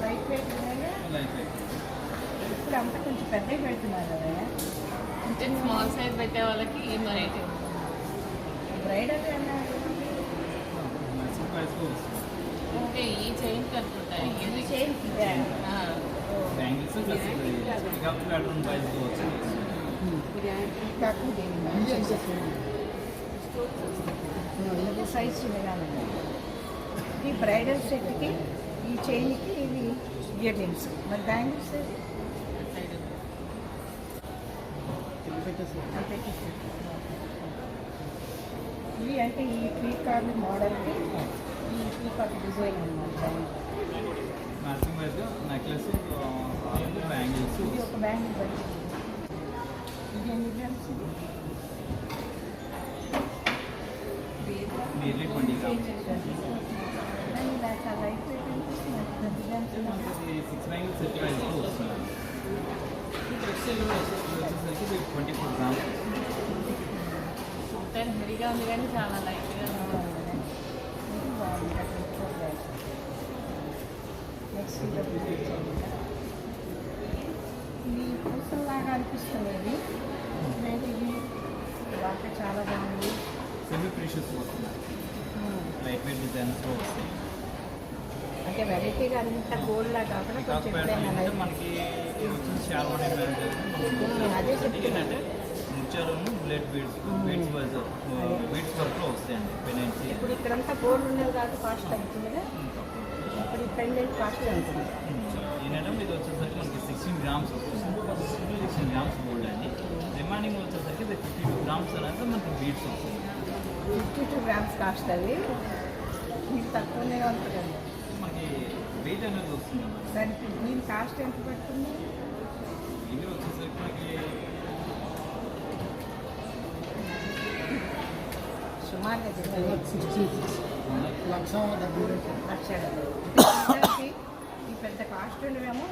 Light weight ఉన్నాయా? ఇప్పుడు అంతా కొంచెం పెద్దవి పెడుతున్నారు కదా. అంటే స్మాల్ సైజ్ పెట్టే వాళ్ళకి ఈ రేట్. బ్రైడల్ అన్నారు అంటే ఈ చైన్ కట్టుకుంటాయి ఈ chain bangles plus pickup pattern price ఇది సైజ్ చిన్నగా ఉంది. ఈ బ్రైడల్ సెట్కి ఈ చైన్కి ఇవి ఇయర్ రింగ్స్. మరి బ్యాంగిల్స్ ఇవి అంటే ఈ పీకాక్ మోడల్కి ఈ పీకాక్ డిజైన్ అన్నమాట. Matching wise necklace bangles. ఇది ఒక బ్యాంగిల్ బట్టి ఇది ఎన్ని గ్రామ్స్? Nearly 20 grams. చాలా లైట్ వెయిట్ అనిపిస్తుంది. 20 గ్రామ్స్ 6 బ్యాంగిల్స్ సెట్ ప్రైస్ వస్తుంది. వచ్చేసరికి 24 grams. చూడటానికి హెవీగా ఉంది కానీ చాలా లైట్గా నెక్స్ట్ ఇది పూసల్లాగా అనిపిస్తుంది. ఇది బాగా చాలా బాగుంది. సెమీ ప్రీషియస్ వస్తున్నాయి. లైట్ వెయిట్ డిజైన్స్ వస్తాయి. అంటే వెరైటీగా అంత గోల్డ్ లా కాకుండా కొంచెం ఎప్పుడైనా మనకి షార్వన్ అదే చెప్తున్నాను. ముత్యాలను బుల్లెట్ బీడ్స్ వైజ్ బీడ్స్ వర్క్లో వస్తాయండి. పెనెంట్స్ ఇప్పుడు ఇక్కడంతా గోల్డ్ ఉండేది కాదు, కాస్ట్ తగ్గుతుందిగా. ఇప్పుడు ఈ పెండెంట్ కాస్ట్ ఉంటుంది. ఏంటంటే ఇది వచ్చేసరికి మనకి 16 grams వస్తుంది. 16 grams గోల్డ్ అండి. రిమైనింగ్ వచ్చేసరికి 52 grams అనేది మనకి బీడ్స్ వస్తుంది. 52 గ్రామ్స్ కాస్ట్ అది. మీకు తక్కువనే ఉంటుందండి. మనకి వెయిట్ అనేది వస్తుంది. దానికి దీని కాస్ట్ ఎంత పడుతుంది? ఇది వచ్చేసరికి మనకి సుమారుగా లక్ష. ఈ పెద్ద కాస్ట్ ఉండేమో